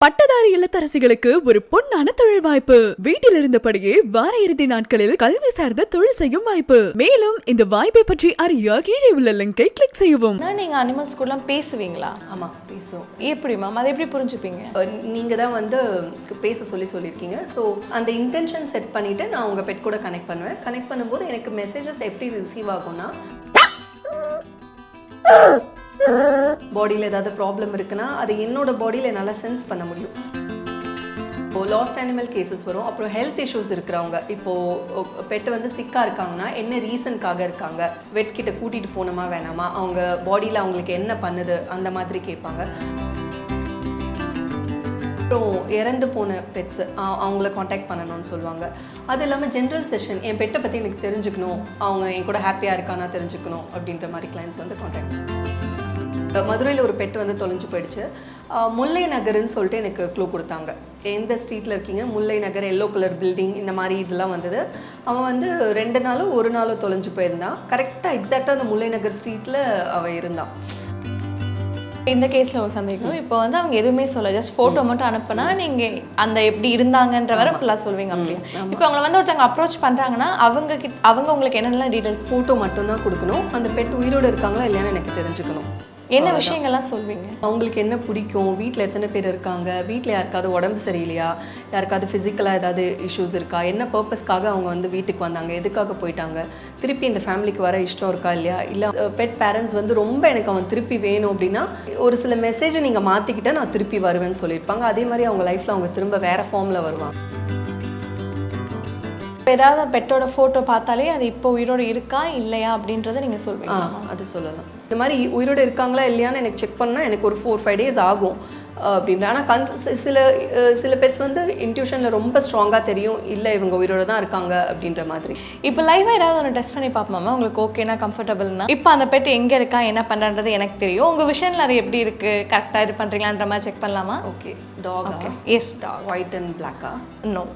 பட்டதாரி இல்லத்தரசிகளுக்கு ஒரு பொன்னான தொழில் வாய்ப்பு. வீட்டில் இருந்தபடியே வார இறுதி நாட்களில் கல்வி சார்ந்த தொழில் செய்யும் வாய்ப்பு. மேலும் இந்த வாய்ப்பை பற்றி அறிய கீழே உள்ள லிங்கை கிளிக் செய்யவும். நீங்க அனிமல்ஸ் கூட பேசுவீங்களா? ஆமாம், பேசுவோம். எப்படி மேம், அதை எப்படி புரிஞ்சுப்பீங்க? நீங்கள் தான் வந்து பேச சொல்லியிருக்கீங்க. ஸோ அந்த இன்டென்ஷன் செட் பண்ணிவிட்டு நான் உங்கள் பெட் கூட கனெக்ட் பண்ணுவேன். கனெக்ட் பண்ணும்போது எனக்கு மெசேஜஸ் எப்படி ரிசீவ் ஆகும்னா, பாடியில் ஏதாவது ப்ராப்ளம் இருக்குன்னா அது என்னோட பாடியில் என்னால் சென்ஸ் பண்ண முடியும். இப்போது லாஸ்ட் அனிமல் கேசஸ் வரும். அப்புறம் ஹெல்த் இஷ்யூஸ் இருக்கிறவங்க, இப்போது பெட்டு வந்து சிக்காக இருக்காங்கன்னா என்ன ரீசனுக்காக இருக்காங்க, வெட் கிட்ட கூட்டிகிட்டு போகணுமா வேணாமா, அவங்க பாடியில் அவங்களுக்கு என்ன பண்ணுது, அந்த மாதிரி கேட்பாங்க. அப்புறம் இறந்து போன பெட்ஸு அவங்கள காண்டாக்ட் பண்ணணும்னு சொல்லுவாங்க. அது இல்லாமல் ஜென்ரல் செஷன், என் பெட்டை பற்றி எனக்கு தெரிஞ்சுக்கணும், அவங்க என் கூட ஹாப்பியாக இருக்கானா தெரிஞ்சுக்கணும் அப்படின்ற மாதிரி கிளைண்ட்ஸ் வந்து காண்டாக்ட். மதுரையில் ஒரு பெட் வந்து தொலைஞ்சு போயிடுச்சு. முல்லை நகர்ன்னு சொல்லிட்டு எனக்கு க்ளூ கொடுத்தாங்க. எந்த ஸ்ட்ரீட்டில் இருக்கீங்க, முல்லை நகர், எல்லோ கலர் பில்டிங், இந்த மாதிரி இதெல்லாம் வந்தது. அவன் வந்து 2 நாளோ 1 நாளோ தொலைஞ்சு போயிருந்தான். கரெக்டாக எக்ஸாக்டாக அந்த முல்லை நகர் ஸ்ட்ரீட்டில் அவன் இருந்தான். இந்த கேஸில் ஒரு சந்தேகம், இப்போ வந்து அவங்க எதுவுமே சொல்ல, ஜஸ்ட் ஃபோட்டோ மட்டும் அனுப்புனா நீங்கள் அந்த எப்படி இருந்தாங்கன்ற வரை ஃபுல்லாக சொல்வீங்க. அப்படியே இப்போ அவங்களை வந்து ஒருத்தவங்க அப்ரோச் பண்ணுறாங்கன்னா அவங்க உங்களுக்கு என்னென்னலாம் டீட்டெயில்ஸ்? ஃபோட்டோ மட்டும்தான் கொடுக்கணும். அந்த பெட் உயிரோடு இருக்காங்களா இல்லையான்னு எனக்கு தெரிஞ்சுக்கணும். என்ன விஷயங்கள்லாம் சொல்வீங்க? அவங்களுக்கு என்ன பிடிக்கும், வீட்டில் எத்தனை பேர் இருக்காங்க, வீட்டில் யாருக்காவது உடம்பு சரியில்லையா, யாருக்காவது ஃபிசிக்கலாக ஏதாவது இஷ்யூஸ் இருக்கா, என்ன பர்பஸ்க்காக அவங்க வந்து வீட்டுக்கு வந்தாங்க, எதுக்காக போயிட்டாங்க, திருப்பி இந்த ஃபேமிலிக்கு வர இஷ்டம் இருக்கா இல்லையா, இல்லை பெட் பேரண்ட்ஸ் வந்து ரொம்ப எனக்கு அவன் திருப்பி வேணும் அப்படின்னா ஒரு சில மெசேஜை நீங்கள் மாற்றிக்கிட்டா நான் திருப்பி வருவேன்னு சொல்லியிருப்பாங்க. அதே மாதிரி அவங்க லைஃப்பில் அவங்க திரும்ப வேறு ஃபார்மில் வருவாங்க. ஏதாவது பெட்டோட ஃபோட்டோ பார்த்தாலே அது இப்போ உயிரோடு இருக்கா இல்லையா அப்படின்றத நீங்கள் சொல்வீங்க? அது சொல்லலாம். இந்த மாதிரி உயிரோடு இருக்காங்களா இல்லையான்னு எனக்கு செக் பண்ணால் எனக்கு ஒரு 4-5 days ஆகும் அப்படின்ற. ஆனால் சில பெட்ஸ் வந்து இன்ட்யூஷனில் ரொம்ப ஸ்ட்ராங்காக தெரியும், இல்லை இவங்க உயிரோடு தான் இருக்காங்க அப்படின்ற மாதிரி. இப்போ லைவாக ஏதாவது ஒன்று டெஸ்ட் பண்ணி பார்ப்போமா? உங்களுக்கு ஓகேனா, கம்ஃபர்டபுள்னா, இப்போ அந்த பெட் எங்கே இருக்கா, என்ன பண்ணுறது எனக்கு தெரியும், உங்கள் விஷனில் அது எப்படி இருக்குது, கரெக்டாக இது பண்ணுறீங்களான்ற மாதிரி செக் பண்ணலாமா? Okay. Dog? Okay. Yes dog. White and பிளாக்கா? No.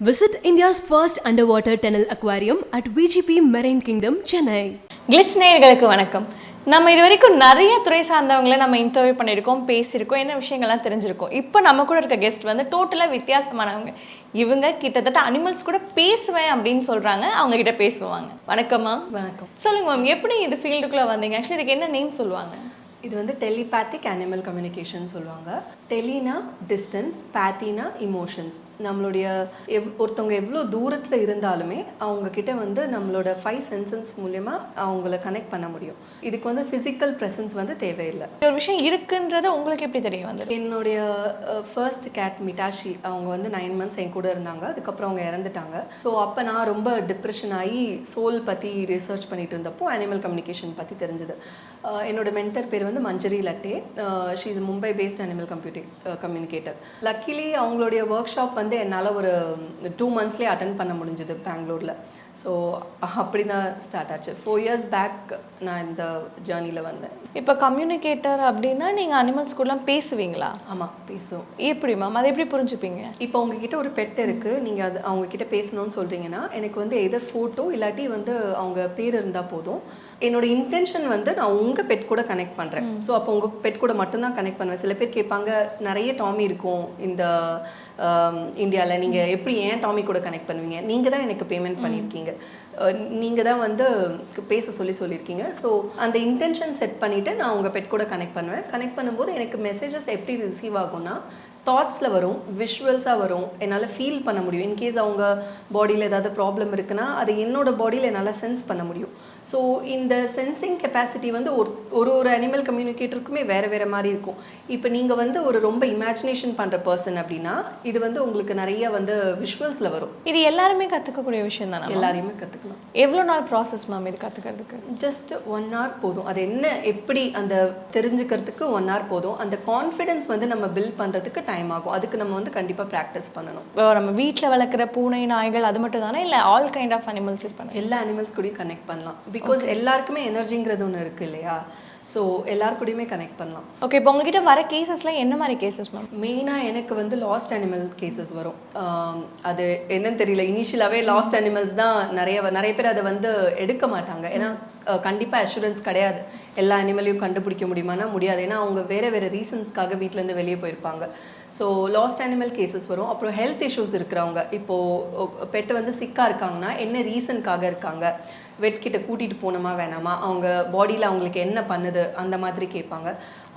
Visit India's first underwater tunnel aquarium at VGP Marine Kingdom, Chennai. Glitz நேயர்களுக்கு வணக்கம். நம்ம இது வரைக்கும் நிறைய துறை சார்ந்தவங்களை நம்ம இன்டர்வியூ பண்ணியிருக்கோம், பேசியிருக்கோம், என்ன விஷயங்கள்லாம் தெரிஞ்சிருக்கோம். இப்போ நம்ம கூட இருக்க கெஸ்ட் வந்து டோட்டலாக வித்தியாசமானவங்க. இவங்க கிட்டத்தட்ட அனிமல்ஸ் கூட பேசுவேன் அப்படின்னு சொல்கிறாங்க. அவங்க கிட்ட பேசுவாங்க. வணக்கம் மேம். வணக்கம். சொல்லுங்கள் மேம், எப்படி இது ஃபீல்டுக்குள்ளே வந்தீங்க? ஆக்சுவலி இதுக்கு என்ன நேம் சொல்லுவாங்க? இது வந்து டெலிபேத்திக் அனிமல் கம்யூனிகேஷன் சொல்லுவாங்க. டெலினா டிஸ்டன்ஸ், பேத்தினா இமோஷன்ஸ். நம்மளுடைய ஒருத்தவங்க எவ்வளோ தூரத்தில் இருந்தாலுமே அவங்கக்கிட்ட வந்து நம்மளோட 5 சென்சஸ் மூலயமா அவங்கள கனெக்ட் பண்ண முடியும். இதுக்கு வந்து ஃபிசிக்கல் ப்ரெசன்ஸ் வந்து தேவையில்லை. ஒரு விஷயம் இருக்குன்றது உங்களுக்கு எப்படி தெரியும்? வந்து என்னுடைய ஃபர்ஸ்ட் கேட் மிட்டாஷி, அவங்க வந்து 9 months என் கூட இருந்தாங்க. அதுக்கப்புறம் அவங்க இறந்துட்டாங்க. ஸோ அப்போ நான் ரொம்ப டிப்ரெஷன் ஆகி சோல் பற்றி ரிசர்ச் பண்ணிட்டு இருந்தப்போ அனிமல் கம்யூனிகேஷன் பற்றி தெரிஞ்சுது. என்னோட மென்டர் பேர் வந்து Manjari Latte. She is Mumbai based animal communicator. Luckily அவங்களுடைய ஒர்க் ஷாப் வந்து என்னால் ஒரு 2 monthsலேயே அட்டென்ட் பண்ண முடிஞ்சுது பெங்களூரில். ஸோ அப்படி தான் ஸ்டார்ட் ஆச்சு. 4 years பேக் நான் இந்த ஜேர்னியில் வந்தேன். இப்போ கம்யூனிகேட்டர் அப்படின்னா நீங்கள் அனிமல்ஸ் கூடலாம் பேசுவீங்களா? ஆமாம், பேசுவோம். எப்படி மேம், அதை எப்படி புரிஞ்சுப்பீங்க? இப்போ உங்ககிட்ட ஒரு பெட் இருக்குது, நீங்கள் அது அவங்கக்கிட்ட பேசணும்னு சொல்கிறீங்கன்னா எனக்கு வந்து எதர் ஃபோட்டோ இல்லாட்டி வந்து அவங்க பேர் இருந்தால் போதும். என்னோட இன்டென்ஷன் வந்து நான் உங்கள் பெட் கூட கனெக்ட் பண்ணுறேன். ஸோ அப்போ உங்கள் பெட் கூட மட்டும்தான் கனெக்ட் பண்ணுவேன். சில பேர் கேட்பாங்க, நிறைய டாமி இருக்கும் இந்த இந்தியாவில், நீங்கள் எப்படி ஏன் டாமி கூட கனெக்ட் பண்ணுவீங்க? நீங்கள் தான் எனக்கு பேமெண்ட் பண்ணியிருக்கீங்க, நீங்கள் தான் வந்து பேச சொல்லியிருக்கீங்க. ஸோ அந்த இன்டென்ஷன் செட் பண்ணிவிட்டு நான் உங்கள் பெட் கூட கனெக்ட் பண்ணுவேன். கனெக்ட் பண்ணும்போது எனக்கு மெசேஜஸ் எப்படி ரிசீவ் ஆகும்னா தாட்ஸில் வரும், விஷுவல்ஸாக வரும், என்னால் ஃபீல் பண்ண முடியும். இன்கேஸ் அவங்க பாடியில் ஏதாவது ப்ராப்ளம் இருக்குன்னா அது என்னோட பாடியில் என்னால் சென்ஸ் பண்ண முடியும். ஸோ இந்த சென்சிங் கெப்பாசிட்டி வந்து ஒரு அனிமல் கம்யூனிகேட்டருக்குமே வேறு மாதிரி இருக்கும். இப்போ நீங்கள் வந்து ஒரு ரொம்ப இமேஜினேஷன் பண்ணுற பர்சன் அப்படின்னா இது வந்து உங்களுக்கு நிறைய வந்து விஷுவல்ஸில் வரும். இது எல்லாருமே கற்றுக்கக்கூடிய விஷயம் தானே? எல்லாரையுமே கற்றுக்கலாம். எவ்வளோ நாள் ப்ராசஸ் மேம் இது கற்றுக்கிறதுக்கு? ஜஸ்ட் 1 hour போதும். அது என்ன எப்படி அந்த தெரிஞ்சுக்கிறதுக்கு 1 hour போதும். அந்த கான்ஃபிடென்ஸ் வந்து நம்ம பில்ட் பண்ணுறதுக்கு டைம் ஆகும். அதுக்கு நம்ம வந்து கண்டிப்பாக ப்ராக்டிஸ் பண்ணணும். நம்ம வீட்டில் வளர்க்குற பூனை, நாய்கள் அது மட்டும் தானே, இல்லை ஆல் கைண்ட் ஆஃப் அனிமல்ஸ் இருப்பாங்க? எல்லா அனிமல்ஸ் கூடயும் கனெக்ட் பண்ணலாம். பிகாஸ் எல்லாருக்குமே எனர்ஜிங்கிறது ஒன்று இருக்குது இல்லையா? ஸோ எல்லாருக்கூடையுமே கனெக்ட் பண்ணலாம். ஓகே. இப்போ உங்ககிட்ட வர கேசஸ்லாம் என்ன மாதிரி கேசஸ் மேம்? மெயினாக எனக்கு வந்து லாஸ்ட் அனிமல் கேசஸ் வரும். அது என்னன்னு தெரியல, இனிஷியலாகவே லாஸ்ட் அனிமல்ஸ் தான் நிறைய பேர் அதை வந்து எடுக்க மாட்டாங்க. ஏன்னா கண்டிப்பாக அஷூரன்ஸ் கிடையாது. எல்லா அனிமலையும் கண்டுபிடிக்க முடியுமானா முடியாது. ஏன்னா அவங்க வேறு வேறு ரீசன்ஸ்க்காக வீட்டிலேருந்து வெளியே போயிருப்பாங்க. ஸோ லாஸ்ட் அனிமல் கேசஸ் வரும். அப்புறம் ஹெல்த் இஷ்யூஸ் இருக்கிறவங்க, இப்போது பெட்டு வந்து சிக்காக இருக்காங்கன்னா என்ன ரீசனுக்காக இருக்காங்க, வெட்கிட்ட கூட்டிகிட்டு போகணுமா வேணாமா, அவங்க பாடியில் அவங்களுக்கு என்ன பண்ணுது அந்த மாதிரி கேட்பாங்க.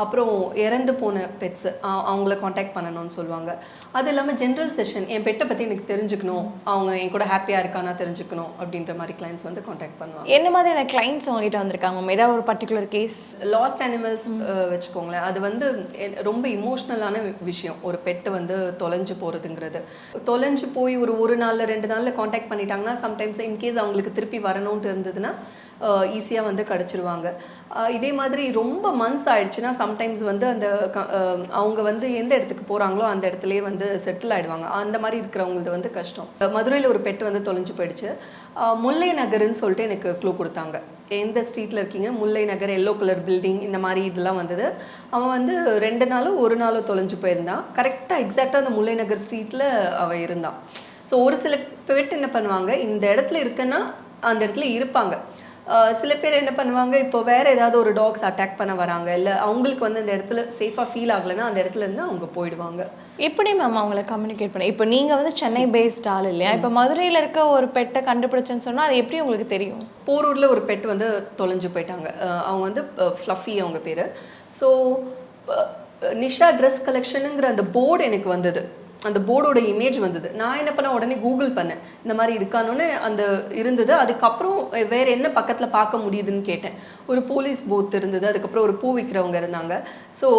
அப்புறம் இறந்து போன பெட்ஸ் அவங்கள காண்டாக்ட் பண்ணணும்னு சொல்லுவாங்க. அது இல்லாமல் ஜென்ரல் செஷன், என் பெட்டை பற்றி எனக்கு தெரிஞ்சுக்கணும், அவங்க என் கூட ஹாப்பியாக இருக்கானா தெரிஞ்சுக்கணும் அப்படின்ற மாதிரி கிளைண்ட்ஸ் வந்து காண்டாக்ட் பண்ணுவாங்க. என்ன மாதிரியான கிளைண்ட்ஸ் உங்ககிட்ட வந்திருக்காங்க மேம்? ஏதாவது ஒரு பர்டிகுலர் கேஸ்? லாஸ்ட் அனிமல்ஸ் வச்சுக்கோங்களேன், அது வந்து ரொம்ப இமோஷ்னலான விஷயம். ஒரு பெட்டு வந்து தொலைஞ்சு போகிறதுங்கிறது, தொலைஞ்சு போய் ஒரு நாளில் 2 நாளில் காண்டாக்ட் பண்ணிட்டாங்கன்னா சம்டைம்ஸ் இன்கேஸ் அவங்களுக்கு திருப்பி வரணும்னு இருந்ததுன்னா ஈஸியாக வந்து கிடச்சிருவாங்க. இதே மாதிரி ரொம்ப மந்த்ஸ் ஆயிடுச்சுன்னா சம்டைம்ஸ் வந்து அந்த அவங்க வந்து எந்த இடத்துக்கு போகிறாங்களோ அந்த இடத்துலையே வந்து செட்டில் ஆகிடுவாங்க. அந்த மாதிரி இருக்கிறவங்களது வந்து கஷ்டம். மதுரையில் ஒரு பெட்டு வந்து தொலைஞ்சு போயிடுச்சு. முல்லை நகர்ன்னு சொல்லிட்டு எனக்கு க்ளூ கொடுத்தாங்க. எந்த ஸ்ட்ரீட்டில் இருக்கீங்க, முல்லை நகர், எல்லோ கலர் பில்டிங், இந்த மாதிரி இதெல்லாம் வந்தது. அவன் வந்து 2 நாளோ 1 நாளோ தொலைஞ்சு போயிருந்தான். கரெக்டாக எக்ஸாக்டாக அந்த முல்லை நகர் ஸ்ட்ரீட்டில் அவன் இருந்தான். ஸோ ஒரு சில பெட் என்ன பண்ணுவாங்க, இந்த இடத்துல இருக்குன்னா அந்த இடத்துல இருப்பாங்க. சில பேர் என்ன பண்ணுவாங்க, இப்போ வேறு ஏதாவது ஒரு டாக்ஸ் அட்டாக் பண்ண வராங்க, இல்லை அவங்களுக்கு வந்து அந்த இடத்துல சேஃபாக ஃபீல் ஆகலைன்னா அந்த இடத்துல இருந்து அவங்க போயிடுவாங்க. எப்படி மேம் அவங்கள கம்யூனிகேட் பண்ண? இப்போ நீங்கள் வந்து சென்னை பேஸ்ட் ஆள் இல்லையா, இப்போ மதுரையில் இருக்க ஒரு பெட்டை கண்டுபிடிச்சேன்னு சொன்னால் அது எப்படி உங்களுக்கு தெரியும்? போரூரில் ஒரு பெட் வந்து தொலைஞ்சு போயிட்டாங்க. அவங்க வந்து ஃப்ளஃபி அவங்க பேர். ஸோ நிஷா ட்ரெஸ் கலெக்ஷனுங்கிற அந்த போர்டு எனக்கு வந்தது, அந்த போர்டோட இமேஜ் வந்தது. நான் என்ன பண்ணேன், உடனே கூகுள் பண்ணேன், இந்த மாதிரி இருக்கானோன்னு அந்த இருந்தது. அதுக்கப்புறம் வேறு என்ன பக்கத்தில் பார்க்க முடியுதுன்னு கேட்டேன். ஒரு போலீஸ் பூத் இருந்தது, அதுக்கப்புறம் ஒரு பூ விற்கிறவங்க இருந்தாங்க. ஸோ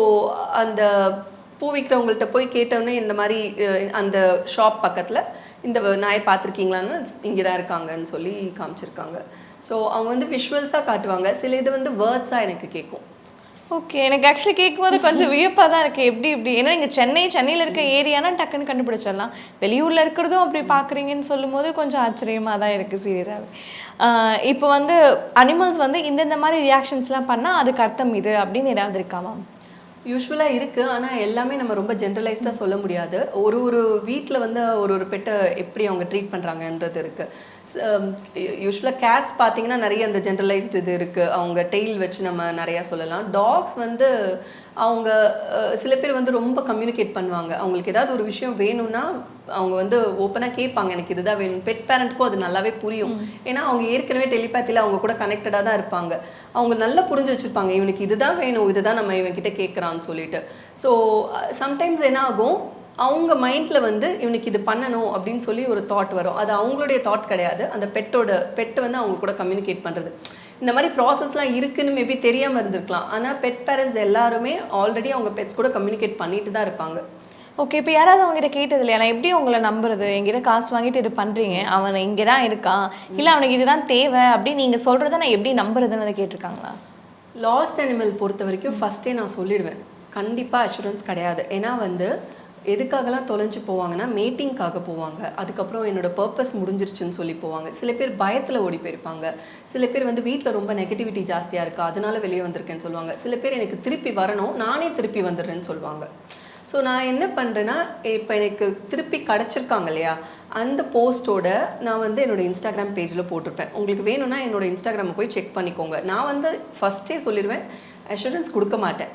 அந்த பூ விற்கிறவங்கள்ட்ட போய் கேட்டோன்னே இந்த மாதிரி அந்த ஷாப் பக்கத்தில் இந்த நாயை பார்த்துருக்கீங்களான்னு, இங்கே தான் இருக்காங்கன்னு சொல்லி காமிச்சிருக்காங்க. ஸோ அவங்க வந்து விஷுவல்ஸாக காட்டுவாங்க, சில இது வந்து வேர்ட்ஸாக எனக்கு கேட்கும். ஓகே, எனக்கு ஆக்சுவலி கேட்கும்போது கொஞ்சம் வியப்பாக தான் இருக்குது. எப்படி இப்படி, ஏன்னா இங்கே சென்னையில் இருக்க ஏரியானா டக்குன்னு கண்டுபிடிச்சிடலாம், வெளியூரில் இருக்கிறதும் அப்படி பார்க்குறீங்கன்னு சொல்லும் போது கொஞ்சம் ஆச்சரியமாக தான் இருக்குது சீரியஸாகவே. இப்போ வந்து அனிமல்ஸ் வந்து இந்தந்த மாதிரி ரியாக்ஷன்ஸ்லாம் பண்ணால் அதுக்கு அர்த்தம் இது அப்படின்னு ஏதாவது இருக்காமா? யூஸ்வலாக இருக்குது, ஆனால் எல்லாமே நம்ம ரொம்ப ஜென்ரலைஸ்டாக சொல்ல முடியாது. ஒரு வீட்டில் வந்து ஒரு பெட்டை எப்படி அவங்க ட்ரீட் பண்ணுறாங்கன்றது இருக்குது. யூஸ்வலாக கேட்ஸ் பார்த்தீங்கன்னா நிறைய அந்த ஜென்ரலைஸ்டு இது இருக்குது, அவங்க டெய்ல் வச்சு நம்ம நிறையா சொல்லலாம். டாக்ஸ் வந்து அவங்க சில பேர் வந்து ரொம்ப கம்யூனிகேட் பண்ணுவாங்க. அவங்களுக்கு ஏதாவது ஒரு விஷயம் வேணும்னா அவங்க வந்து ஓப்பனாக கேட்பாங்க, எனக்கு இதுதான் வேணும். பெட் பேரண்ட்க்கும் அது நல்லாவே புரியும். ஏன்னா அவங்க ஏற்கனவே டெலிபேத்தியில் அவங்க கூட கனெக்டடாக தான் இருப்பாங்க. அவங்க நல்லா புரிஞ்சு வச்சுருப்பாங்க, இவனுக்கு இதுதான் வேணும், இதுதான் நம்ம இவன்கிட்ட கேட்குறான்னு சொல்லிட்டு. ஸோ சம்டைம்ஸ் என்ன ஆகும், அவங்க மைண்டில் வந்து இவனுக்கு இது பண்ணணும் அப்படின்னு சொல்லி ஒரு தாட் வரும். அது அவங்களுடைய தாட் கிடையாது, அந்த பெட்டு வந்து அவங்க கூட கம்யூனிகேட் பண்ணுறது. இந்த மாதிரி ப்ராசஸ்லாம் இருக்குன்னு மேபி தெரியாமல் இருந்திருக்கலாம். ஆனால் பெட் பேரண்ட்ஸ் எல்லாருமே ஆல்ரெடி அவங்க பெட்ஸ் கூட கம்யூனிகேட் பண்ணிட்டு தான் இருப்பாங்க. ஓகே, இப்போ யாராவது அவங்ககிட்ட கேட்டது இல்லையா, நான் எப்படி உங்களை நம்புறது, எங்கிட்ட காசு வாங்கிட்டு இது பண்ணுறீங்க, அவனை இங்கே தான் இருக்கான், இல்லை அவனுக்கு இதுதான் தேவை அப்படின்னு நீங்கள் சொல்கிறத நான் எப்படி நம்புறதுன்னு அதை கேட்டிருக்காங்களா? லாஸ்ட் அனிமல் பொறுத்த வரைக்கும் ஃபஸ்ட்டே நான் சொல்லிடுவேன், கண்டிப்பாக அஷூரன்ஸ் கிடையாது. ஏன்னா வந்து எதுக்காகலாம் தொலைஞ்சு போவாங்கன்னா மீட்டிங்காக போவாங்க, அதுக்கப்புறம் என்னோட பர்பஸ் முடிஞ்சிருச்சுன்னு சொல்லி போவாங்க. சில பேர் பயத்தில் ஓடி போயிருப்பாங்க, சில பேர் வந்து வீட்டில் ரொம்ப நெகட்டிவிட்டி ஜாஸ்தியாக இருக்கா அதனால வெளியே வந்திருக்கேன்னு சொல்லுவாங்க. சில பேர் எனக்கு திருப்பி வரணும், நானே திருப்பி வந்துடுறேன்னு சொல்லுவாங்க. ஸோ நான் என்ன பண்ணுறேன்னா, இப்போ எனக்கு திருப்பி கிடச்சிருக்காங்க இல்லையா, அந்த போஸ்ட்டோட நான் வந்து என்னோடய இன்ஸ்டாகிராம் பேஜில் போட்டிருப்பேன். உங்களுக்கு வேணும்னா என்னோடய இன்ஸ்டாகிராமை போய் செக் பண்ணிக்கோங்க. நான் வந்து ஃபஸ்ட்டே சொல்லிடுவேன், அஷூரன்ஸ் கொடுக்க மாட்டேன்.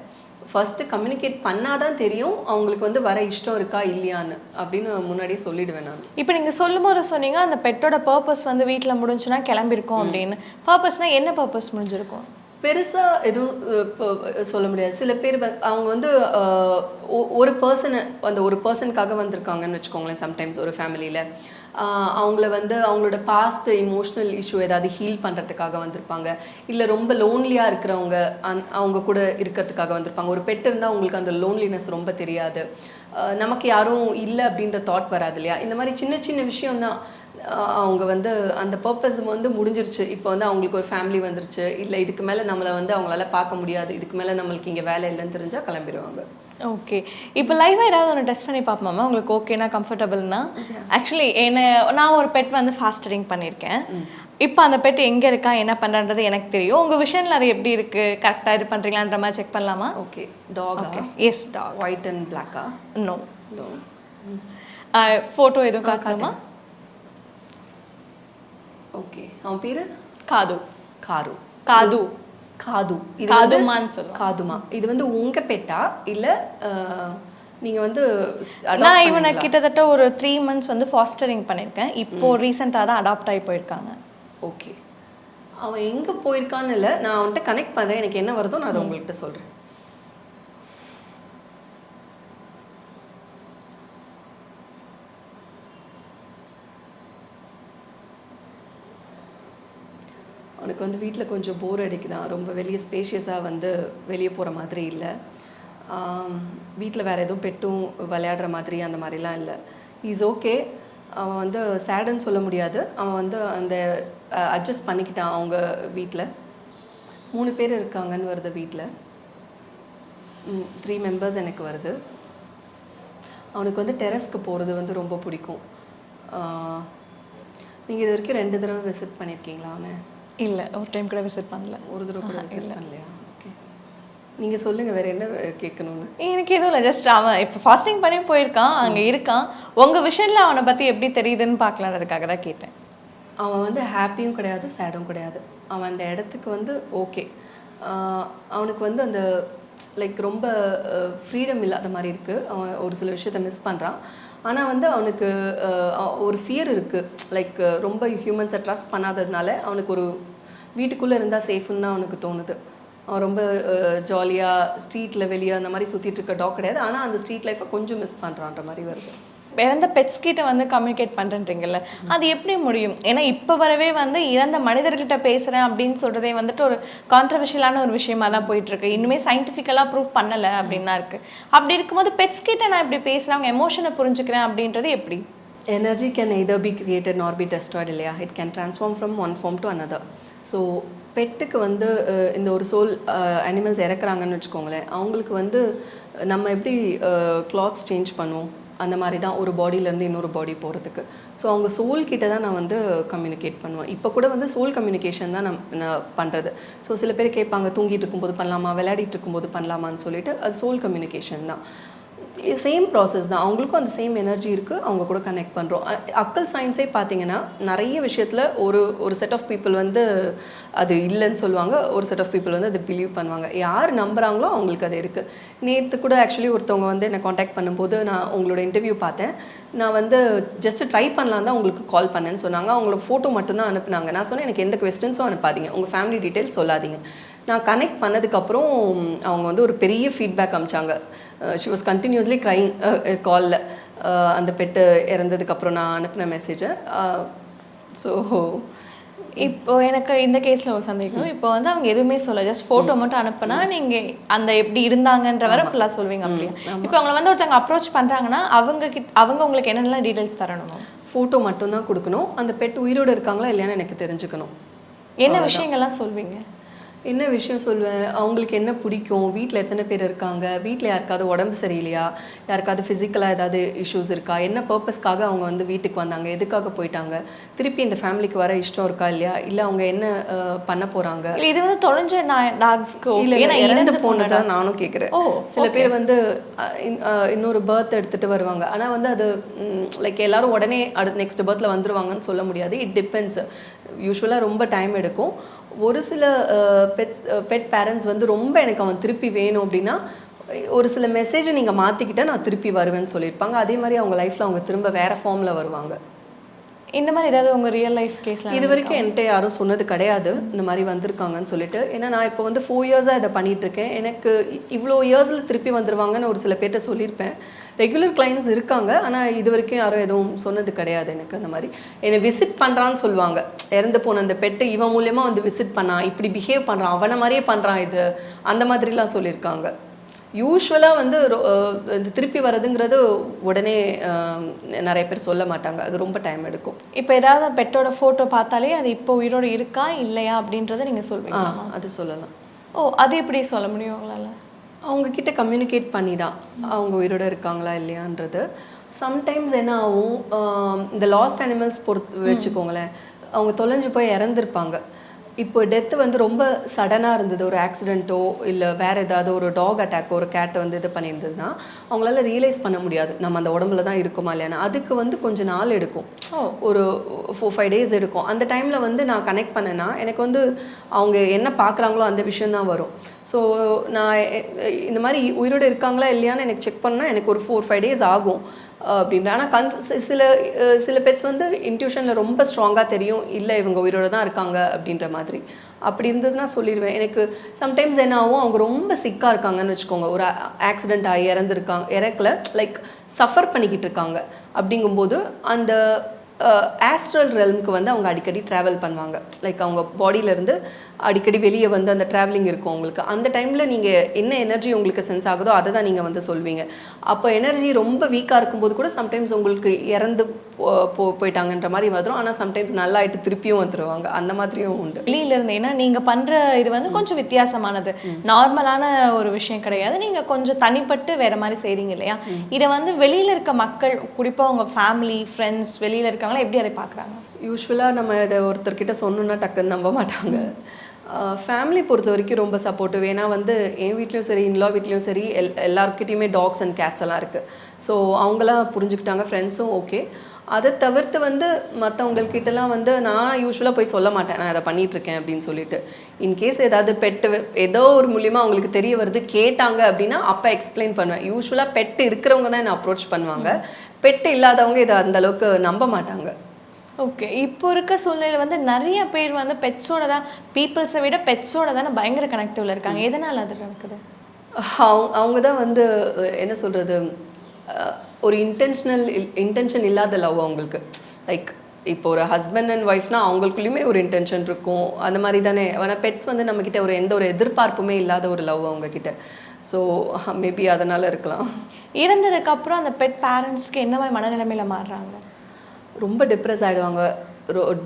ஃபஸ்ட்டு கம்யூனிகேட் பண்ணாதான் தெரியும் அவங்களுக்கு வந்து வர இஷ்டம் இருக்கா இல்லையான்னு அப்படின்னு முன்னாடியே சொல்லிடுவேன் நான். இப்போ நீங்கள் சொல்லும் போது சொன்னீங்க அந்த பெட்டோட பர்பஸ் வந்து வீட்டில் முடிஞ்சுன்னா கிளம்பியிருக்கோம் அப்படின்னு. பர்பஸ்னால் என்ன பர்பஸ் முடிஞ்சிருக்கும்? பெருசாக எதுவும் சொல்ல முடியாது. சில பேர் அவங்க வந்து ஒரு பர்சனுக்காக வந்திருக்காங்கன்னு வச்சுக்கோங்களேன். சம்டைம்ஸ் ஒரு ஃபேமிலியில் அவங்கள வந்து அவங்களோட பாஸ்ட் இமோஷ்னல் இஷ்யூ ஏதாவது ஹீல் பண்ணுறதுக்காக வந்திருப்பாங்க, இல்லை ரொம்ப லோன்லியாக இருக்கிறவங்க அவங்க கூட இருக்கிறதுக்காக வந்திருப்பாங்க. ஒரு பெட் இருந்தால் அவங்களுக்கு அந்த லோன்லினஸ் ரொம்ப தெரியாது, நமக்கு யாரும் இல்லை அப்படின்ற தாட் வராது இல்லையா. இந்த மாதிரி சின்ன சின்ன விஷயம்தான். அவங்க வந்து அந்த பர்பஸ் வந்து முடிஞ்சிருச்சு, இப்போ வந்து அவங்களுக்கு ஒரு ஃபேமிலி வந்துருச்சு, இல்லை இதுக்கு மேலே நம்மளை வந்து அவங்களால பார்க்க முடியாது, இதுக்கு மேலே நம்மளுக்கு இங்கே வேலை இல்லைன்னு தெரிஞ்சால் கிளம்பிடுவாங்க. ஓகே, இப்போ லைவாக ஏதாவது ஒன்று டெஸ்ட் பண்ணி பார்ப்போமா உங்களுக்கு ஓகேனா, கம்ஃபர்டபுள்னா? ஆக்சுவலி நான் ஒரு பெட் வந்து ஃபாஸ்டரிங் பண்ணியிருக்கேன். இப்போ அந்த பெட் எங்கே இருக்கா என்ன பண்ணுறது எனக்கு தெரியும். உங்கள் விஷனில் அது எப்படி இருக்குது, கரெக்டாக இது பண்ணுறீங்களான்ற மாதிரி செக் பண்ணலாமா? Okay, dog. Okay, yes dog. White and பிளாக்கா? நோ. ஃபோட்டோ எதுவும் காட்டணுமா? ஓகே, அவன் பேர் காது. காது காது இது காதுமான்னு சொல்லுவாங்க. காதுமா இது வந்து உங்க பெட்டா இல்ல நீங்க வந்து நான் இவனை கிட்டத்தட்ட ஒரு 3 months வந்து ஃபாஸ்டரிங் பண்ணியிருக்கேன். இப்போ ரீசெண்டாக தான் அடாப்ட் ஆகி போயிருக்காங்க. ஓகே, அவன் எங்க போயிருக்கான்னு இல்லை, நான் அவன்கிட்ட கனெக்ட் பண்றேன். எனக்கு என்ன வருதோ நான் அதை உங்கள்கிட்ட சொல்றேன். அவனுக்கு வந்து வீட்டில் கொஞ்சம் போர் அடிக்குதான், ரொம்ப வெளியே ஸ்பேஷியஸாக வந்து வெளியே போகிற மாதிரி இல்லை. வீட்டில் வேறு எதுவும் பெட்டும் விளையாடுற மாதிரி அந்த மாதிரிலாம் இல்லை. Is okay. அவன் வந்து சேடுன்னு சொல்ல முடியாது. அவன் வந்து அந்த அட்ஜஸ்ட் பண்ணிக்கிட்டான். அவங்க வீட்டில் 3 பேர் இருக்காங்கன்னு வருது. வீட்டில் 3 members எனக்கு வருது. அவனுக்கு வந்து டெரஸ்க்கு போகிறது வந்து ரொம்ப பிடிக்கும். நீங்கள் இது வரைக்கும் 2 தடவை விசிட் பண்ணியிருக்கீங்களா அவனை? இல்லை, ஒரு டைம் கூட விசிட் பண்ணல. ஒரு தடவை கூட விசிட் பண்ணலையா? ஓகே, நீங்கள் சொல்லுங்கள் வேறு என்ன கேட்கணும்னு. எனக்கு எதுவும் இல்லை, ஜஸ்ட் அவன் இப்போ ஃபாஸ்டிங் பண்ணி போயிருக்கான், அங்கே இருக்கான். உங்கள் விஷயத்தில் அவனை பற்றி எப்படி தெரியுதுன்னு பார்க்கலான்றதுக்காக தான் கேட்டேன். அவன் வந்து ஹாப்பியும் கிடையாது, சேடும் கிடையாது. அவன் அந்த இடத்துக்கு வந்து ஓகே. அவனுக்கு வந்து அந்த லைக் ரொம்ப ஃப்ரீடம் இல்லாத மாதிரி இருக்குது. அவன் ஒரு சில விஷயத்த மிஸ் பண்ணுறான். ஆனால் வந்து அவனுக்கு ஒரு ஃபியர் இருக்குது. லைக் ரொம்ப ஹியூமன்ஸை ட்ரஸ்ட் பண்ணாததுனால அவனுக்கு ஒரு வீட்டுக்குள்ளே இருந்தால் சேஃப்னு தான் அவனுக்கு தோணுது. அவன் ரொம்ப ஜாலியாக ஸ்ட்ரீட்டில் வெளியே அந்த மாதிரி சுற்றிட்டு இருக்க டாக் கிடையாது. ஆனால் அந்த ஸ்ட்ரீட் லைஃப்பை கொஞ்சம் மிஸ் பண்ணுறான்ற மாதிரி வருது. இறந்த பெட்ஸ் கிட்ட வந்து கம்யூனிகேட் பண்ணுறீங்கல்ல, அது எப்படி முடியும்? ஏன்னா இப்போ வரவே வந்து இறந்த மனிதர்கிட்ட பேசுகிறேன் அப்படின்னு சொல்கிறதே வந்துட்டு ஒரு கான்ட்ரவர்ஷியலான ஒரு விஷயமா தான் போயிட்டுருக்கு. இன்னுமே சயின்டிஃபிக்கலாக ப்ரூவ் பண்ணலை அப்படின்னு தான் இருக்குது. அப்படி இருக்கும்போது பெட்ஸ் கிட்ட நான் இப்படி பேசுகிறேன், அவங்க எமோஷனை புரிஞ்சுக்கிறேன் அப்படின்றது எப்படி? Energy can either be created nor be destroyed இல்லையா? It can transform from one form to another. So பெட்டுக்கு வந்து இந்த ஒரு சோல் அனிமல்ஸ் இறக்குறாங்கன்னு வச்சுக்கோங்களேன், அவங்களுக்கு வந்து நம்ம எப்படி கிளாத்ஸ் சேஞ்ச் பண்ணுவோம் அந்த மாதிரி தான் ஒரு பாடியிலேருந்து இன்னொரு பாடி போகிறதுக்கு. ஸோ அவங்க சோல் கிட்ட தான் நான் வந்து கம்யூனிகேட் பண்ணுவேன். இப்போ கூட வந்து சோல் கம்யூனிகேஷன் தான் நான் பண்ணுறது. ஸோ சில பேர் கேட்பாங்க, தூங்கிட்டு இருக்கும்போது பண்ணலாமா, விளையாடிட்டு இருக்கும்போது பண்ணலாமான்னு சொல்லிட்டு, அது சோல் கம்யூனிகேஷன் தான். சேம் ப்ராசஸ் தான். அவங்களுக்கும் அந்த சேம் எனர்ஜி இருக்குது, அவங்க கூட கனெக்ட் பண்ணுறோம். அக்கல் சயின்ஸே பார்த்தீங்கன்னா நிறைய விஷயத்தில் ஒரு செட் ஆஃப் பீப்புள் வந்து அது இல்லைன்னு சொல்லுவாங்க, ஒரு செட் ஆஃப் பீப்புள் வந்து அதை பிலீவ் பண்ணுவாங்க. யார் நம்புகிறாங்களோ அவங்களுக்கு அது இருக்குது. நேற்று கூட ஆக்சுவலி ஒருத்தவங்க வந்து என்னை காண்டாக்ட் பண்ணும்போது நான் உங்களோட இன்டர்வியூ பார்த்தேன், நான் வந்து ஜஸ்ட்டு ட்ரை பண்ணலாம் தான் உங்களுக்கு கால் பண்ணேன்னு சொன்னாங்க. அவங்களோட ஃபோட்டோ மட்டும்தான் அனுப்புனாங்க. நான் சொன்னேன், எனக்கு எந்த கொஸ்டின்ஸும் அனுப்பாதீங்க, உங்கள் ஃபேமிலி டீட்டெயில்ஸ் சொல்லாதீங்க. நான் கனெக்ட் பண்ணதுக்கப்புறம் அவங்க வந்து ஒரு பெரிய ஃபீட்பேக் அமிச்சாங்க. ஷி வாஸ் கண்டினியூஸ்லி க்ரைங் காலில், அந்த பெட்டு இறந்ததுக்கப்புறம் நான் அனுப்பின மெசேஜை. ஸோ இப்போ எனக்கு இந்த கேஸில் ஒரு சந்தேகம். இப்போ வந்து அவங்க எதுவுமே சொல்ல, ஜஸ்ட் ஃபோட்டோ மட்டும் அனுப்புனா நீங்கள் அந்த எப்படி இருந்தாங்கன்ற வரை ஃபுல்லாக சொல்வீங்க அப்படியா? இப்போ அவங்கள வந்து ஒருத்தவங்க அப்ரோச் பண்ணுறாங்கன்னா அவங்க உங்களுக்கு என்னென்னலாம் டீட்டெயில்ஸ் தரணும்? ஃபோட்டோ மட்டும்தான் கொடுக்கணும். அந்த பெட் உயிரோடு இருக்காங்களா இல்லையான்னு எனக்கு தெரிஞ்சுக்கணும். என்ன விஷயங்கள்லாம் சொல்வீங்க? என்ன விஷயம் சொல்வேன், அவங்களுக்கு என்ன பிடிக்கும், வீட்டில் எத்தனை பேர் இருக்காங்க, வீட்டில் யாருக்காவது உடம்பு சரியில்லையா, யாருக்காவது ஃபிசிக்கலாக ஏதாவது இஷ்யூஸ் இருக்கா, என்ன பர்பஸ்க்காக அவங்க வந்து வீட்டுக்கு வந்தாங்க, எதுக்காக போயிட்டாங்க, திருப்பி இந்த ஃபேமிலிக்கு வர இஷ்டம் இருக்கா இல்லையா, இல்லை அவங்க என்ன பண்ண போகிறாங்க. இது வந்து தொலைஞ்ச டாக்ஸ்க்கு இல்லை இறந்து போனதான் நானும் கேட்குறேன். சில பேர் வந்து இன்னொரு பர்த் எடுத்துகிட்டு வருவாங்க. ஆனால் வந்து அது லைக் எல்லாரும் உடனே நெக்ஸ்ட் பர்த்தில் வந்துடுவாங்கன்னு சொல்ல முடியாது. It depends. யூஸ்வலாக ரொம்ப டைம் எடுக்கும். ஒரு சில பெட் பேரண்ட்ஸ் வந்து ரொம்ப எனக்கு அவன் திருப்பி வேணும் அப்படின்னா ஒரு சில மெசேஜை நீங்கள் மாற்றிக்கிட்டா நான் திருப்பி வருவேன்னு சொல்லியிருப்பாங்க. அதே மாதிரி அவங்க லைஃப்பில் அவங்க திரும்ப வேறு ஃபார்மில் வருவாங்க. இந்த மாதிரி ஏதாவது உங்கள் ரியல் லைஃப் கேஸில் இது வரைக்கும் என்கிட்ட யாரும் சொன்னது கிடையாது இந்த மாதிரி வந்திருக்காங்கன்னு சொல்லிட்டு. ஏன்னா நான் இப்போ வந்து 4 இயர்ஸாக இதை பண்ணிகிட்ருக்கேன். எனக்கு இவ்வளோ இயர்ஸில் திருப்பி வந்துடுவாங்கன்னு ஒரு சில பேர்கிட்ட சொல்லியிருப்பேன். ரெகுலர் கிளைண்ட்ஸ் இருக்காங்க, ஆனால் இது வரைக்கும் யாரும் எதுவும் சொன்னது கிடையாது எனக்கு. அந்த மாதிரி என்னை விசிட் பண்ணுறான்னு சொல்லுவாங்க. இறந்து போன அந்த பெட்டு இவன் மூலியமாக வந்து விசிட் பண்ணான், இப்படி பிஹேவ் பண்ணுறான், அவனை மாதிரியே பண்ணுறான் இது, அந்த மாதிரிலாம் சொல்லியிருக்காங்க. யூஸ்வலாக வந்து இந்த திருப்பி வர்றதுங்கிறது உடனே நிறைய பேர் சொல்ல மாட்டாங்க. அது ரொம்ப டைம் எடுக்கும். இப்போ ஏதாவது பெட்டோட ஃபோட்டோ பார்த்தாலே அது இப்போ உயிரோடு இருக்கா இல்லையா அப்படின்றத நீங்கள் சொல்வீங்க? அது சொல்லலாம். ஓ, அது எப்படி சொல்ல முடியும் உங்களால்? அவங்கக்கிட்ட கம்யூனிகேட் பண்ணி தான் அவங்க உயிரோடு இருக்காங்களா இல்லையான்றது. சம்டைம்ஸ் என்ன ஆகும், இந்த லாஸ்ட் அனிமல்ஸ் பொறுத்து வச்சுக்கோங்களேன், அவங்க தொலைஞ்சு போய் இறந்துருப்பாங்க. இப்போ டெத்து வந்து ரொம்ப சடனாக இருந்தது, ஒரு ஆக்சிடென்ட்டோ இல்லை வேறு ஏதாவது ஒரு டாக் அட்டாக்கோ ஒரு கேட்டை வந்து இது பண்ணியிருந்ததுன்னா அவங்களால ரியலைஸ் பண்ண முடியாது நம்ம அந்த உடம்புல தான் இருக்குமா இல்லையானா. அதுக்கு வந்து கொஞ்சம் நாள் எடுக்கும், ஒரு 4-5 days எடுக்கும். அந்த டைமில் வந்து நான் கனெக்ட் பண்ணேன்னா எனக்கு வந்து அவங்க என்ன பார்க்குறாங்களோ அந்த விஷயந்தான் வரும். ஸோ நான் இந்த மாதிரி உயிரோடு இருக்காங்களா இல்லையான்னு எனக்கு செக் பண்ணால் எனக்கு ஒரு 4-5 days ஆகும் அப்படின்ற. ஆனால் சில பெட்ஸ் வந்து இன்ட்யூஷனில் ரொம்ப ஸ்ட்ராங்காக தெரியும், இல்லை இவங்க உயிரோடு தான் இருக்காங்க அப்படின்ற மாதிரி. அப்படி இருந்ததுன்னா சொல்லிடுவேன். எனக்கு சம்டைம்ஸ் என்ன ஆகும், அவங்க ரொம்ப சிக்காக இருக்காங்கன்னு வச்சுக்கோங்க, ஒரு ஆக்சிடென்ட் ஆகி இறக்கல, லைக் சஃபர் பண்ணிக்கிட்டு இருக்காங்க. அப்படிங்கும்போது அந்த ஆஸ்ட்ரல் ரெல்முக்கு வந்து அவங்க அடிக்கடி ட்ராவல் பண்ணுவாங்க. லைக் அவங்க பாடியிலேருந்து அடிக்கடி வெளியே வந்து அந்த ட்ராவலிங் இருக்கும் உங்களுக்கு. அந்த டைமில் நீங்கள் என்ன எனர்ஜி உங்களுக்கு சென்ஸ் ஆகுதோ அதை தான் நீங்கள் வந்து சொல்வீங்க. அப்போ எனர்ஜி ரொம்ப வீக்காக இருக்கும்போது கூட சம்டைம்ஸ் உங்களுக்கு இறந்து போயிட்டாங்கன்ற மாதிரி வந்துடும். ஆனால் சம்டைம்ஸ் நல்லா ஆகிட்டு திருப்பியும் வந்துடுவாங்க, அந்த மாதிரியும் உண்டு. வெளியிலேருந்து ஏன்னா நீங்கள் பண்ணுற இது வந்து கொஞ்சம் வித்தியாசமானது, நார்மலான ஒரு விஷயம் கிடையாது. நீங்கள் கொஞ்சம் தனிப்பட்டு வேறு மாதிரி செய்கிறீங்க இல்லையா? இதை வந்து வெளியில் இருக்க மக்கள், குறிப்பாக உங்கள் ஃபேமிலி ஃப்ரெண்ட்ஸ் வெளியில் இருக்காங்களா, எப்படி அதை பார்க்குறாங்க? யூஸ்வலாக நம்ம இதை ஒருத்தர்கிட்ட சொன்னோன்னா டக்குன்னு நம்ப மாட்டாங்க. ஃபேமிலி பொறுத்த வரைக்கும் ரொம்ப சப்போர்ட்டிவ். ஏன்னா வந்து என் வீட்லேயும் சரி, இன்லா வீட்லேயும் சரி, எல்லாருக்கிட்டையுமே டாக்ஸ் அண்ட் கேட்ஸ் எல்லாம் இருக்குது. ஸோ அவங்களாம் புரிஞ்சுக்கிட்டாங்க, ஃப்ரெண்ட்ஸும் ஓகே. அதை தவிர்த்து வந்து மற்றவங்கக்கிட்டலாம் வந்து நான் யூஸ்வலாக போய் சொல்ல மாட்டேன் நான் அதை பண்ணிகிட்ருக்கேன் அப்படின்னு சொல்லிட்டு. இன்கேஸ் ஏதாவது பெட்டு ஏதோ ஒரு மூலியமாக அவங்களுக்கு தெரிய வருது கேட்டாங்க அப்படின்னா அப்போ எக்ஸ்பிளைன் பண்ணுவேன். யூஸ்வலாக பெட்டு இருக்கிறவங்க தான் என்னை அப்ரோச் பண்ணுவாங்க, பெட்டு இல்லாதவங்க இதை அந்தளவுக்கு நம்ப மாட்டாங்க. ஓகே, இப்போ இருக்க சூழ்நிலை வந்து நிறைய பேர் வந்து பெட்ஸோட தான், பீப்புள்ஸை விட பெட்ஸோட தானே பயங்கர கனெக்டிவ்ல இருக்காங்க. எதனால் அது நடக்குது? அவங்க தான் வந்து என்ன சொல்கிறது, ஒரு இன்டென்ஷன் இல்லாத லவ் அவங்களுக்கு. லைக் இப்போ ஒரு ஹஸ்பண்ட் அண்ட் ஒய்ஃப்னா அவங்களுக்குள்ளேயுமே ஒரு இன்டென்ஷன் இருக்கும், அந்த மாதிரி தானே. ஆனால் பெட்ஸ் வந்து நம்மக்கிட்ட எந்த ஒரு எதிர்பார்ப்புமே இல்லாத ஒரு லவ் அவங்கக்கிட்ட. ஸோ மேபி அதனால் இருக்கலாம். இறந்ததுக்கப்புறம் அந்த பெட் பேரண்ட்ஸ்க்கு என்ன மாதிரி மனநிலைமையில் மாறுறாங்க? ரொம்ப டிப்ரெஸ் ஆகிடுவாங்க.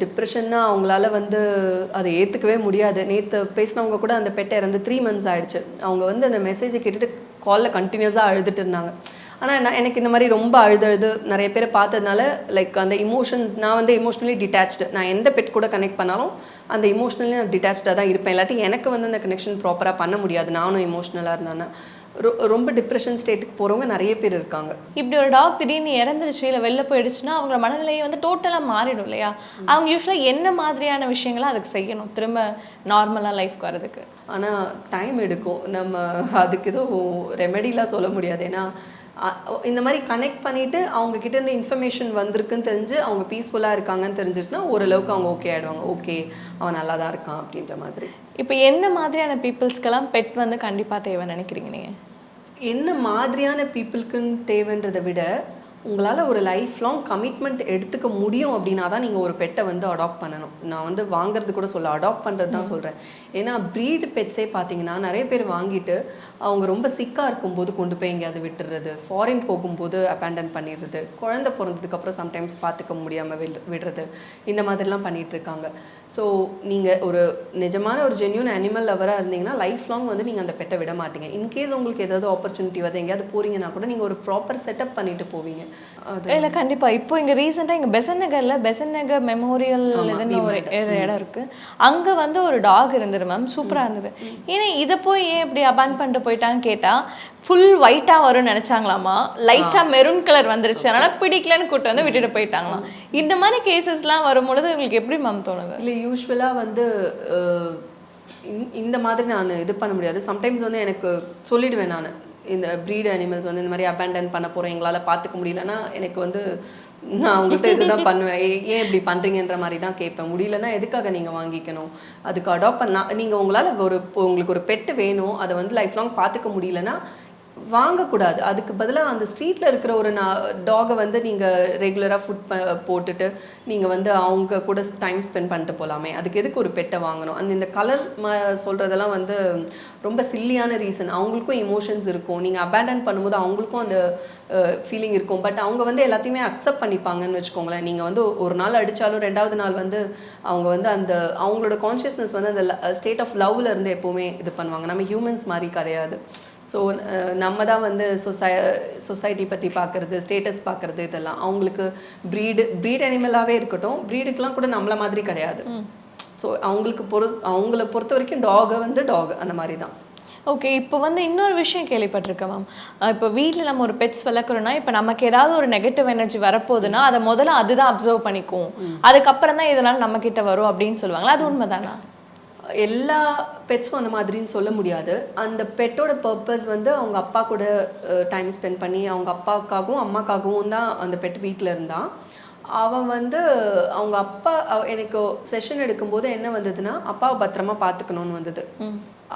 டிப்ரெஷன்னா அவங்களால வந்து அதை ஏற்றுக்கவே முடியாது. நேற்று பேசினவங்க கூட அந்த பெட்டை இறந்து 3 months ஆகிடுச்சு. அவங்க வந்து அந்த மெசேஜை கேட்டுட்டு காலில் கண்டினியூஸாக அழுதுட்டு இருந்தாங்க. ஆனால் எனக்கு இந்த மாதிரி ரொம்ப அழுது நிறைய பேரை பார்த்ததுனால லைக் அந்த இமோஷன்ஸ், நான் வந்து எமோஷ்னலி டிட்டாச்டு. நான் எந்த பெட் கூட கனெக்ட் பண்ணாலும் அந்த இமோஷ்னலி நான் டிட்டாச்சாக தான் இருப்பேன். இல்லாட்டி எனக்கு வந்து அந்த கனெக்ஷன் ப்ராப்பராக பண்ண முடியாது, நானும் எமோஷ்னலாக இருந்தானே. ரொம்ப டிப்ரெஷன் ஸ்டேட்டுக்கு போகிறவங்க நிறைய பேர் இருக்காங்க. இப்படி ஒரு டாக் திடீர்னு இறந்துருச்சு இல்லை வெளில போயிடுச்சுன்னா அவங்க மனநிலையை வந்து டோட்டலாக மாறிடும் இல்லையா? அவங்க யூஸ்வலாக என்ன மாதிரியான விஷயங்களை அதுக்கு செய்யணும் திரும்ப நார்மலாக லைஃப்க்கு வர்றதுக்கு? ஆனால் டைம் எடுக்கும். நம்ம அதுக்கு எதுவும் ரெமெடிலாம் சொல்ல முடியாது. ஏன்னா இந்த மாதிரி கனெக்ட் பண்ணிவிட்டு அவங்கக்கிட்ட இருந்து இன்ஃபர்மேஷன் வந்திருக்குன்னு தெரிஞ்சு அவங்க பீஸ்ஃபுல்லாக இருக்காங்கன்னு தெரிஞ்சிச்சுன்னா ஓரளவுக்கு அவங்க ஓகே ஆகிடுவாங்க. ஓகே, அவன் நல்லா தான் இருக்கான் அப்படின்ற மாதிரி. இப்போ என்ன மாதிரியான பீப்புள்ஸ்க்கெல்லாம் பெட் வந்து கண்டிப்பாக தேவைன்னு நினைக்கிறீங்க நீங்கள்? என்ன மாதிரியான பீப்புளுக்குன்னு தேவைன்றதை விட உங்களால் ஒரு லைஃப் லாங் கமிட்மெண்ட் எடுத்துக்க முடியும் அப்படின்னா தான் நீங்கள் ஒரு பெட்டை வந்து அடாப்ட் பண்ணணும். நான் வந்து வாங்குறது கூட சொல்ல, அடாப்ட் பண்ணுறது தான் சொல்கிறேன். ஏன்னா ப்ரீடு பெட்ஸே பார்த்தீங்கன்னா நிறைய பேர் வாங்கிட்டு அவங்க ரொம்ப சிக்காக இருக்கும்போது கொண்டு போய் எங்கேயாவது விட்டுறது, ஃபாரின் போகும்போது அபேண்டன் பண்ணிடுறது, குழந்தை பிறந்ததுக்கப்புறம் சம்டைம்ஸ் பார்த்துக்க முடியாமல் விடுறது, இந்த மாதிரிலாம் பண்ணிகிட்டு இருக்காங்க. ஸோ நீங்கள் ஒரு நிஜமான ஒரு ஜென்யூன் அனிமல் லவராக இருந்தீங்கன்னா லைஃப் லாங் வந்து நீங்கள் அந்த பெட்டை விட மாட்டீங்க. இன்கேஸ் உங்களுக்கு ஏதாவது ஆப்பர்ச்சுனிட்டி வந்து எங்கேயாவது போகிறீங்கன்னா கூட நீங்கள் ஒரு ப்ராப்பர் செட்டப் பண்ணிட்டு போவீங்க. இல்லை கண்டிப்பாக. இப்போ இங்கே ரீசெண்டாக இங்கே பெசன்ட் நகர் மெமோரியல் இதுன்னு ஒரு இடம் இருக்குது. அங்கே வந்து ஒரு டாக் இருந்தது மேம், சூப்பராக இருந்தது. ஏன்னா இதை போய் ஏன் இப்படி அபான் பண்ணிட்டு போயிட்டான்னு கேட்டால் ஃபுல் ஒயிட்டாக வரும்னு நினச்சாங்களாமா, லைட்டாக மெரூன் கலர் வந்துருச்சு, அதனால் பிடிக்கலன்னு கூட்டு வந்து விட்டுட்டு போயிட்டாங்களாம். இந்த மாதிரி கேசஸ்லாம் வரும்பொழுது உங்களுக்கு எப்படி மேம் தோணுது? இல்லை யூஸ்வலாக வந்து இந்த மாதிரி நான் இது பண்ண முடியாது. சம்டைம்ஸ் வந்து எனக்கு சொல்லிவிடுவேன், நான் இந்த ப்ரீட் அனிமல்ஸ் வந்து இந்த மாதிரி அபேண்டன் பண்ண போகிறோம், எங்களால் பார்த்துக்க முடியலன்னா எனக்கு வந்து நான் உங்கள்கிட்ட இதுதான் பண்ணுவேன், ஏன் இப்படி பண்ணுறீங்கன்ற மாதிரி தான் கேட்பேன். முடியலன்னா எதுக்காக நீங்கள் வாங்கிக்கணும், அதுக்கு அடாப்ட் பண்ணலாம். நீங்கள் உங்களால் உங்களுக்கு ஒரு பெட்டு வேணும், அதை வந்து லைஃப் லாங் பார்த்துக்க முடியலன்னா வாங்கக்கூடாது. அதுக்கு பதிலாக அந்த ஸ்ட்ரீட்டில் இருக்கிற ஒரு டாகை வந்து நீங்கள் ரெகுலராக ஃபுட் போட்டுட்டு நீங்கள் வந்து அவங்க கூட டைம் ஸ்பெண்ட் பண்ணிட்டு போகலாமே. அதுக்கு எதுக்கு ஒரு பெட்டை வாங்கணும்? இந்த கலர் சொல்கிறதெல்லாம் வந்து ரொம்ப சில்லியான ரீசன். அவங்களுக்கும் இமோஷன்ஸ் இருக்கும். நீங்கள் அபேண்டன் பண்ணும்போது அவங்களுக்கும் அந்த ஃபீலிங் இருக்கும். பட் அவங்க வந்து எல்லாத்தையுமே அக்செப்ட் பண்ணிப்பாங்கன்னு வச்சுக்கோங்களேன். நீங்கள் வந்து ஒரு நாள் அடித்தாலும் 2வது நாள் வந்து அவங்க வந்து அந்த அவங்களோட கான்ஷியஸ்னஸ் வந்து அந்த ஸ்டேட் ஆஃப் லவ்வில் இருந்து எப்போவுமே இது பண்ணுவாங்க. நம்ம ஹியூமன்ஸ் மாதிரி கிடையாது. ஸோ நம்ம தான் வந்து சொசைட்டி பற்றி பார்க்குறது, ஸ்டேட்டஸ் பார்க்குறது, இதெல்லாம் அவங்களுக்கு ப்ரீட் அனிமலாகவே இருக்கட்டும், ப்ரீடுக்கெலாம் கூட நம்மள மாதிரி கிடையாது. ஸோ அவங்கள பொறுத்த வரைக்கும் டாகை வந்து டாக் அந்த மாதிரி தான். ஓகே, இப்போ வந்து இன்னொரு விஷயம் கேள்விப்பட்டிருக்கேன் மேம். இப்போ வீட்டில் நம்ம ஒரு பெட்ஸ் வளர்க்குறோன்னா, இப்போ நமக்கு ஏதாவது ஒரு நெகட்டிவ் எனர்ஜி வரப்போகுதுன்னா அதை முதல்ல அதுதான் அப்சர்வ் பண்ணிக்கும், அதுக்கப்புறம் தான் இதனால் நம்ம கிட்ட வரும் அப்படின்னு சொல்லுவாங்களா, அது உண்மைதானா? எல்லா பெட்ஸும் அந்த மாதிரின்னு சொல்ல முடியாது. அந்த பெட்டோட பர்பஸ் வந்து அவங்க அப்பா கூட டைம் ஸ்பெண்ட் பண்ணி அவங்க அப்பாவுக்காகவும் அம்மாக்காகவும் தான் அந்த பெட் வீட்டில் இருந்தான். அவன் வந்து அவங்க அப்பா எனக்கு செஷன் எடுக்கும்போது என்ன வந்ததுன்னா, அப்பாவை பத்திரமா பார்த்துக்கணும்னு வந்தது.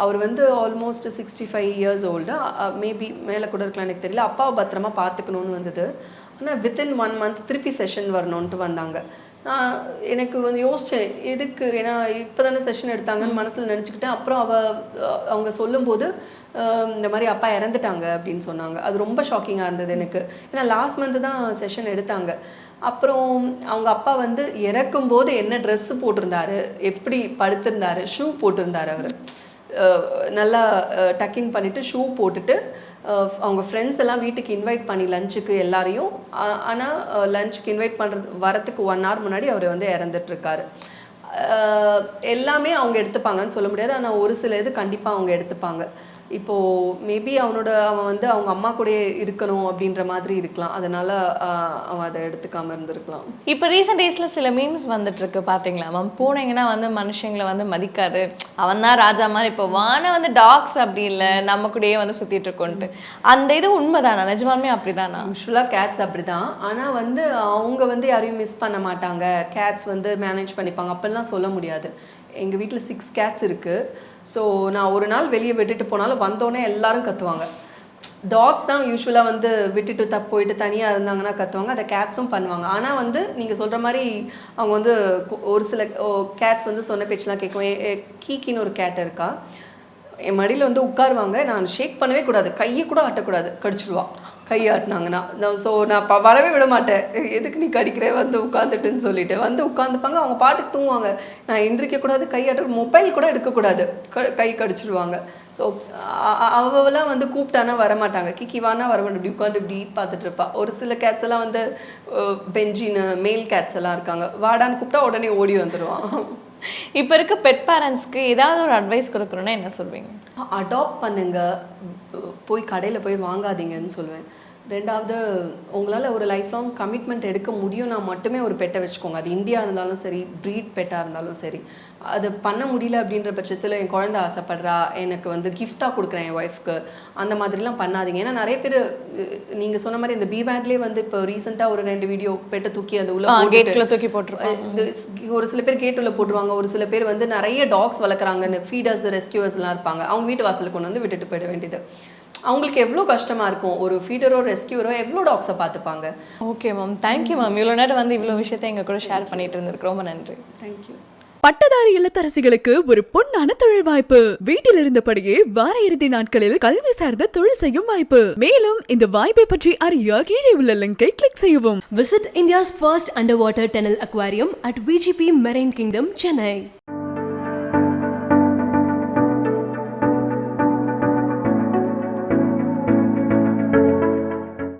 அவர் வந்து ஆல்மோஸ்ட் 65 இயர்ஸ் ஓல்டு, மேபி மேலே கூட இருக்கலாம் எனக்கு தெரியல. அப்பாவை பத்திரமா பார்த்துக்கணும்னு வந்தது. ஆனால் வித்தின் 1 month திருப்பி செஷன் வரணுன்ட்டு வந்தாங்க. நான் எனக்கு வந்து யோசித்தேன் எதுக்கு, ஏன்னா இப்போ தானே செஷன் எடுத்தாங்கன்னு மனசில் நினச்சிக்கிட்டேன். அப்புறம் அவங்க சொல்லும்போது இந்த மாதிரி அப்பா இறந்துட்டாங்க அப்படின்னு சொன்னாங்க. அது ரொம்ப ஷாக்கிங்காக இருந்தது எனக்கு. ஏன்னா லாஸ்ட் மந்த்து தான் செஷன் எடுத்தாங்க. அப்புறம் அவங்க அப்பா வந்து இறக்கும்போது என்ன ட்ரெஸ்ஸு போட்டிருந்தாரு, எப்படி படுத்திருந்தாரு, ஷூ போட்டிருந்தாரு. அவர் நல்லா டக்கிங் பண்ணிவிட்டு ஷூ போட்டுட்டு அவங்க ஃப்ரெண்ட்ஸ் எல்லாம் வீட்டுக்கு இன்வைட் பண்ணி லஞ்சுக்கு எல்லாரையும், ஆனால் லஞ்சுக்கு இன்வைட் வரத்துக்கு 1 hour முன்னாடி அவர் வந்து இறந்துட்டுருக்காரு. எல்லாமே அவங்க எடுத்துப்பாங்கன்னு சொல்ல முடியாது, ஆனால் ஒரு சில இது கண்டிப்பாக அவங்க எடுத்துப்பாங்க. இப்போது மேபி அவன் வந்து அவங்க அம்மா கூட இருக்கணும் அப்படின்ற மாதிரி இருக்கலாம், அதனால அவன் அதை எடுத்துக்காமல் இருந்திருக்கலாம். இப்போ ரீசெண்ட் டேஸில் சில மீம்ஸ் வந்துட்டுருக்கு பார்த்தீங்களா மேம்? பூனைங்கன்னா வந்து மனுஷங்களை வந்து மதிக்காது, அவன் தான் ராஜா மாதிரி. இப்போ வானை வந்து டாக்ஸ் அப்படி இல்லை, நம்ம கூடயே வந்து சுற்றிட்டு இருக்கோன்ட்டு, அந்த இது உண்மைதானா? நிஜமாலுமே அப்படிதானா? யூஸ்வலாக கேட்ஸ் அப்படி தான், ஆனால் வந்து அவங்க வந்து யாரையும் மிஸ் பண்ண மாட்டாங்க, கேட்ஸ் வந்து மேனேஜ் பண்ணிப்பாங்க அப்படிலாம் சொல்ல முடியாது. எங்கள் வீட்டில் 6 cats இருக்குது. ஸோ நான் ஒரு நாள் வெளியே விட்டுட்டு போனாலும் வந்தோடனே எல்லாரும் கத்துவாங்க. டாக்ஸ் தான் யூஸ்வலாக வந்து விட்டுட்டு போயிட்டு தனியாக இருந்தாங்கன்னா கத்துவாங்க, அதை கேட்ஸும் பண்ணுவாங்க. ஆனால் வந்து நீங்கள் சொல்கிற மாதிரி அவங்க வந்து ஒரு சில கேட்ஸ் வந்து சொன்ன பேச்செலாம் கேட்கும். கீக்கின்னு ஒரு கேட் இருக்கா, என் மடியில் வந்து உட்காருவாங்க, நான் ஷேக் பண்ணவே கூடாது, கையை கூட ஆட்டக்கூடாது, கடிச்சிடுவா கையை ஆட்டினாங்கன்னா. ஸோ நான் வரவே விட மாட்டேன், எதுக்கு நீ கடிக்கிற வந்து உட்காந்துட்டுன்னு சொல்லிட்டு வந்து உட்காந்துப்பாங்க. அவங்க பாட்டுக்கு தூங்குவாங்க, நான் எந்திரிக்கக்கூடாது, கையாட்ட மொபைல் கூட எடுக்கக்கூடாது, கை கடிச்சிடுவாங்க. ஸோ அவெல்லாம் வந்து கூப்பிட்டானா வரமாட்டாங்க, கிக்கிவானா வரமாட்டேன், இப்படி உட்காந்து இப்படி பார்த்துட்டு இருப்பா. ஒரு சில கேட்ஸ் எல்லாம் வந்து பெஞ்சின்னு மேல் கேட்ஸ் எல்லாம் இருக்காங்க, வாடான்னு கூப்பிட்டா உடனே ஓடி வந்துடுவான். இப்போ இருக்க பெட் பேரண்ட்ஸ்க்கு ஏதாவது ஒரு அட்வைஸ் கொடுக்கணுன்னா என்ன சொல்வீங்க? அடாப்ட் பண்ணுங்க, போய் கடையில் போய் வாங்காதீங்கன்னு சொல்லுவேன். 2வது, உங்களால் ஒரு லைஃப் லாங் கமிட்மெண்ட் எடுக்க முடியும்னா மட்டுமே ஒரு பெட்டை வச்சுக்கோங்க. அது இந்தியா இருந்தாலும் சரி, ப்ரீட் பெட்டாக இருந்தாலும் சரி. அது பண்ண முடியல அப்படின்ற பட்சத்தில் என் குழந்தை ஆசைப்படுறா, எனக்கு வந்து கிஃப்டாக கொடுக்குறேன் என் ஒய்ஃப்க்கு, அந்த மாதிரிலாம் பண்ணாதீங்க. ஏன்னா நிறைய பேர் நீங்கள் சொன்ன மாதிரி இந்த பிபேட்லேயே வந்து இப்போ ரீசெண்டாக ஒரு 2 வீடியோ பெட்டை தூக்கி அது உள்ள கேட்டில் தூக்கி போட்டுருவாங்க. ஒரு சில பேர் கேட்டுள்ள போட்டுருவாங்க, ஒரு சில பேர் வந்து நிறைய டாக்ஸ் வளர்க்குறாங்கன்னு ஃபீடர்ஸ் ரெஸ்கியூவர்ஸ்லாம் இருப்பாங்க, அவங்க வீட்டு வாசலுக்கு கொண்டு வந்து விட்டுட்டு போயிட வேண்டியது. அவங்களுக்கு எவ்வளோ கஷ்டமாக இருக்கும், ஒரு ஃபீடரோ ரெஸ்கியூரோ எவ்வளோ டாக்ஸை பார்த்துப்பாங்க. Okay ma'am, thank you ma'am. இவ்வளோ நேரம் வந்து இவ்வளோ விஷயத்தை எங்கள் கூட ஷேர் பண்ணிட்டு இருந்திருக்கு, ரொம்ப நன்றி. தேங்க்யூ. பட்டதாரி இல்லத்தரசிகளுக்கு ஒரு பொன்னான தொழில் வாய்ப்பு. வீட்டில் இருந்தபடியே வார இறுதி நாட்களில் கல்வி சார்ந்த தொழில் செய்யும் வாய்ப்பு. மேலும் இந்த வாய்ப்பை பற்றி அறிய கீழே உள்ள லிங்கை கிளிக் செய்யவும். Visit India's first underwater tunnel aquarium at VGP Marine Kingdom, Chennai.